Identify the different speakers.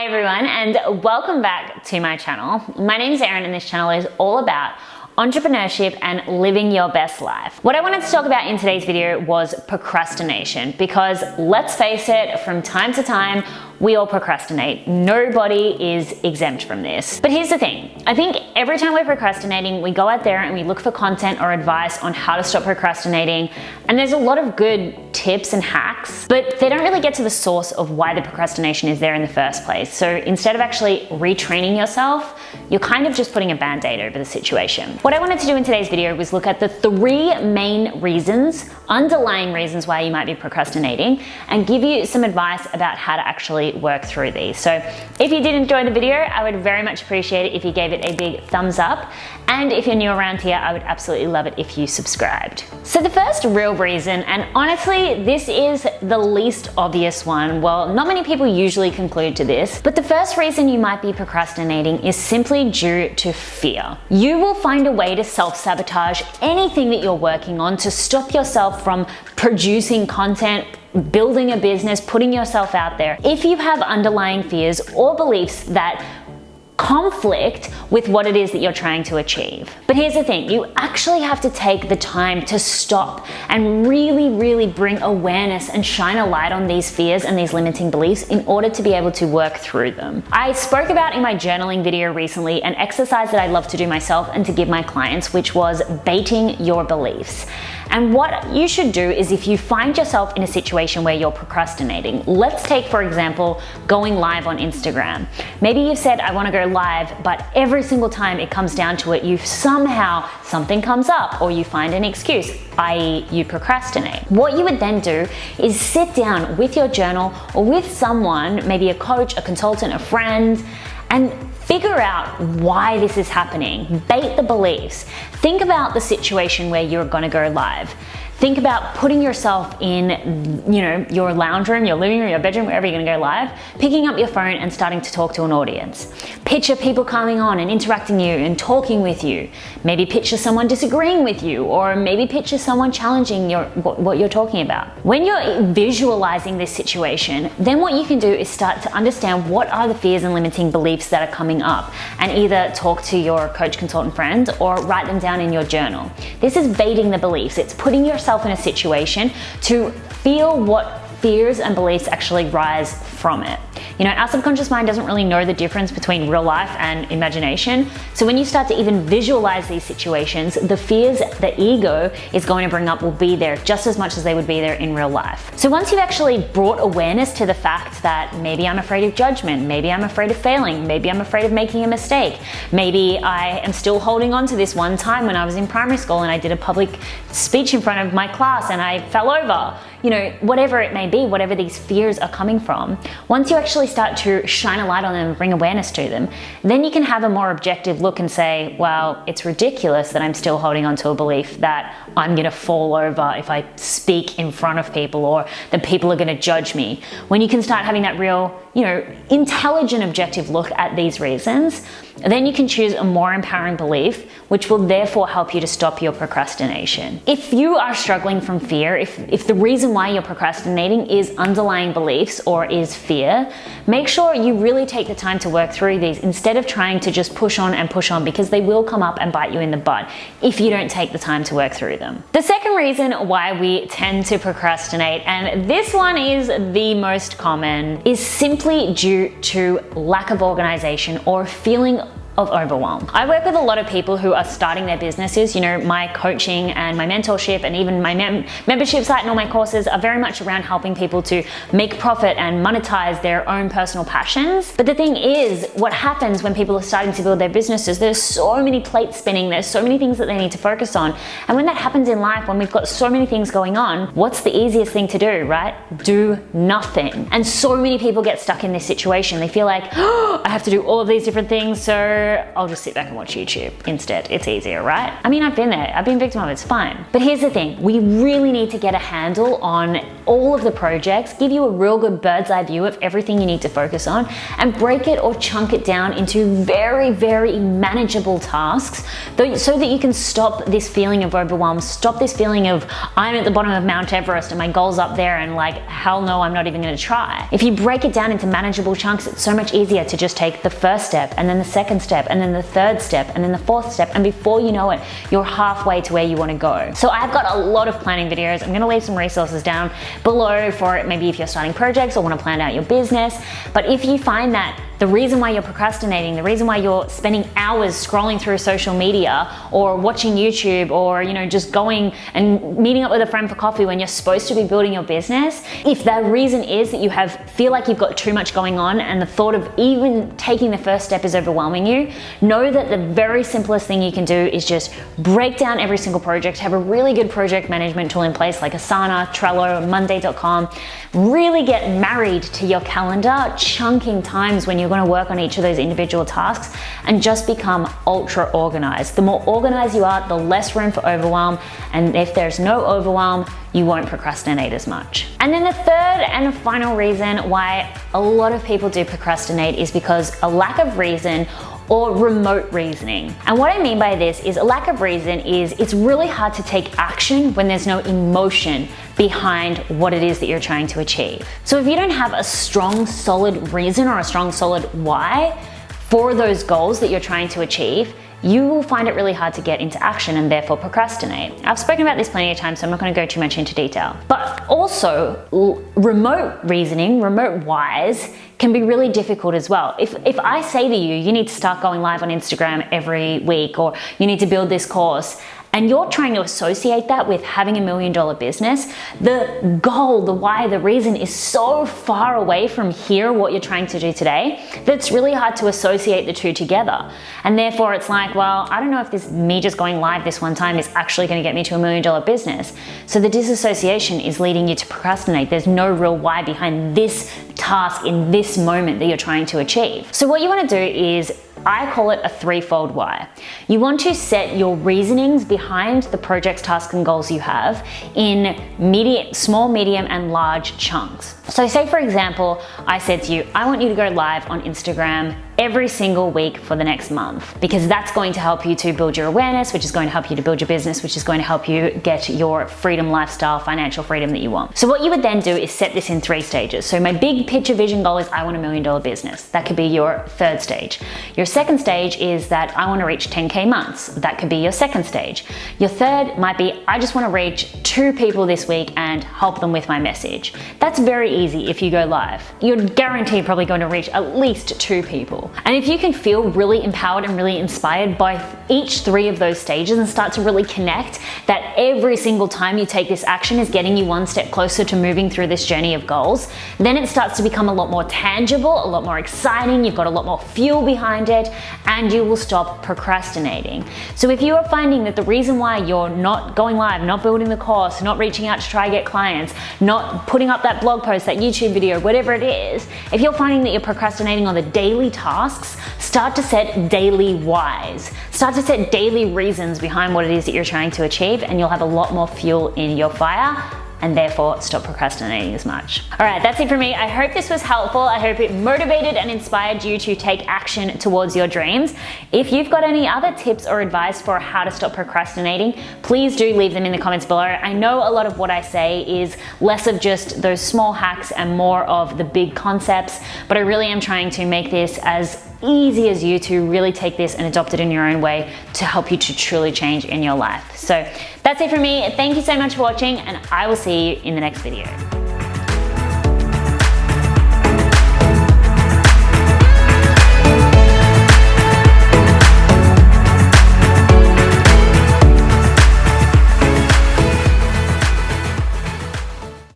Speaker 1: Hi everyone, and welcome back to my channel. My name is Erin and this channel is all about entrepreneurship and living your best life. What I wanted to talk about in today's video was procrastination, because let's face it, from time to time, we all procrastinate. Nobody is exempt from this. But here's the thing. I think every time we're procrastinating, we go out there and we look for content or advice on how to stop procrastinating. And there's a lot of good tips and hacks, but they don't really get to the source of why the procrastination is there in the first place. So instead of actually retraining yourself, you're kind of just putting a band-aid over the situation. What I wanted to do in today's video was look at the 3 main reasons, underlying reasons why you might be procrastinating, and give you some advice about how to actually work through these. So if you did enjoy the video, I would very much appreciate it if you gave it a big thumbs up. And if you're new around here, I would absolutely love it if you subscribed. So the first real reason, and honestly, this is the least obvious one. Well, not many people usually conclude to this, but the first reason you might be procrastinating is simply due to fear. You will find a way to self-sabotage anything that you're working on to stop yourself from producing content, building a business, putting yourself out there, if you have underlying fears or beliefs that conflict with what it is that you're trying to achieve. But here's the thing, you actually have to take the time to stop and really bring awareness and shine a light on these fears and these limiting beliefs in order to be able to work through them. I spoke about in my journaling video recently an exercise that I love to do myself and to give my clients, which was baiting your beliefs. And what you should do is, if you find yourself in a situation where you're procrastinating, let's take, for example, going live on Instagram. Maybe you've said, I want to go live, but every single time it comes down to it, something comes up or you find an excuse, i.e. you procrastinate. What you would then do is sit down with your journal or with someone, maybe a coach, a consultant, a friend, and figure out why this is happening. Bait the beliefs. Think about the situation where you're gonna go live. Think about putting yourself in, your lounge room, your living room, your bedroom, wherever you're gonna go live, picking up your phone and starting to talk to an audience. Picture people coming on and interacting you and talking with you. Maybe picture someone disagreeing with you, or maybe picture someone challenging what you're talking about. When you're visualizing this situation, then what you can do is start to understand what are the fears and limiting beliefs that are coming up, and either talk to your coach, consultant friend, or write them down in your journal. This is baiting the beliefs. It's putting yourself in a situation to feel what fears and beliefs actually rise from it. Our subconscious mind doesn't really know the difference between real life and imagination. So when you start to even visualize these situations, the fears the ego is going to bring up will be there just as much as they would be there in real life. So once you've actually brought awareness to the fact that maybe I'm afraid of judgment, maybe I'm afraid of failing, maybe I'm afraid of making a mistake, maybe I am still holding on to this one time when I was in primary school and I did a public speech in front of my class and I fell over, whatever it may be, whatever these fears are coming from, once you actually start to shine a light on them and bring awareness to them, then you can have a more objective look and say, well, it's ridiculous that I'm still holding on to a belief that I'm gonna fall over if I speak in front of people, or that people are gonna judge me. When you can start having that real, intelligent, objective look at these reasons, then you can choose a more empowering belief, which will therefore help you to stop your procrastination. If you are struggling from fear, if the reason why you're procrastinating is underlying beliefs or is fear, make sure you really take the time to work through these instead of trying to just push on and push on, because they will come up and bite you in the butt if you don't take the time to work through them. The second reason why we tend to procrastinate, and this one is the most common, is simply due to lack of organization or feeling of overwhelm. I work with a lot of people who are starting their businesses. My coaching and my mentorship and even my membership site and all my courses are very much around helping people to make profit and monetize their own personal passions. But the thing is, what happens when people are starting to build their businesses, there's so many plates spinning, there's so many things that they need to focus on. And when that happens in life, when we've got so many things going on, what's the easiest thing to do, right? Do nothing. And so many people get stuck in this situation. They feel like, oh, I have to do all of these different things, so I'll just sit back and watch YouTube instead. It's easier, right? I mean, I've been there. I've been victim of it. It's fine. But here's the thing. We really need to get a handle on all of the projects, give you a real good bird's eye view of everything you need to focus on, and break it or chunk it down into very, very manageable tasks so that you can stop this feeling of overwhelm, stop this feeling of I'm at the bottom of Mount Everest and my goal's up there and like, hell no, I'm not even gonna try. If you break it down into manageable chunks, it's so much easier to just take the first step and then the second step and then the third step and then the fourth step, and before you know it, you're halfway to where you wanna go. So I've got a lot of planning videos. I'm gonna leave some resources down below for it, maybe if you're starting projects or wanna plan out your business. But if you find that the reason why you're procrastinating, the reason why you're spending hours scrolling through social media or watching YouTube or, you know, just going and meeting up with a friend for coffee when you're supposed to be building your business, if the reason is that you feel like you've got too much going on and the thought of even taking the first step is overwhelming you, know that the very simplest thing you can do is just break down every single project, have a really good project management tool in place like Asana, Trello, Monday.com. Really get married to your calendar, chunking times when you're going to work on each of those individual tasks, and just become ultra organized. The more organized you are, the less room for overwhelm, and if there's no overwhelm, you won't procrastinate as much. And then the third and final reason why a lot of people do procrastinate is because a lack of reason or remote reasoning. And what I mean by this is a lack of reason is it's really hard to take action when there's no emotion behind what it is that you're trying to achieve. So if you don't have a strong, solid reason or a strong, solid why for those goals that you're trying to achieve, you will find it really hard to get into action and therefore procrastinate. I've spoken about this plenty of times, so I'm not going to go too much into detail. But also, remote reasoning, remote whys, can be really difficult as well. If I say to you, you need to start going live on Instagram every week, or you need to build this course, and you're trying to associate that with having $1 million business, the goal, the why, the reason is so far away from here, what you're trying to do today, that it's really hard to associate the two together. And therefore it's like, well, I don't know if this me just going live this one time is actually gonna get me to $1 million business. So the disassociation is leading you to procrastinate. There's no real why behind this task in this moment that you're trying to achieve. So what you wanna do is, I call it a threefold why. You want to set your reasonings behind the projects, tasks, and goals you have in small, medium, and large chunks. So say for example, I said to you, I want you to go live on Instagram every single week for the next month, because that's going to help you to build your awareness, which is going to help you to build your business, which is going to help you get your freedom lifestyle, financial freedom that you want. So what you would then do is set this in 3 stages. So my big picture vision goal is I want $1 million business. That could be your third stage. Your second stage is that I want to reach 10K months. That could be your second stage. Your third might be I just want to reach 2 people this week and help them with my message. That's very easy if you go live. You're guaranteed probably going to reach at least 2 people. And if you can feel really empowered and really inspired by each 3 of those stages and start to really connect that every single time you take this action is getting you one step closer to moving through this journey of goals, then it starts to become a lot more tangible, a lot more exciting, you've got a lot more fuel behind it, and you will stop procrastinating. So if you are finding that the reason why you're not going live, not building the course, not reaching out to try to get clients, not putting up that blog post, that YouTube video, whatever it is, if you're finding that you're procrastinating on the daily tasks, start to set daily whys. Start to set daily reasons behind what it is that you're trying to achieve, and you'll have a lot more fuel in your fire, and therefore stop procrastinating as much. All right, that's it for me. I hope this was helpful. I hope it motivated and inspired you to take action towards your dreams. If you've got any other tips or advice for how to stop procrastinating, please do leave them in the comments below. I know a lot of what I say is less of just those small hacks and more of the big concepts, but I really am trying to make this as easy as you to really take this and adopt it in your own way to help you to truly change in your life. So that's it from me. Thank you so much for watching, and I will see you in the next video.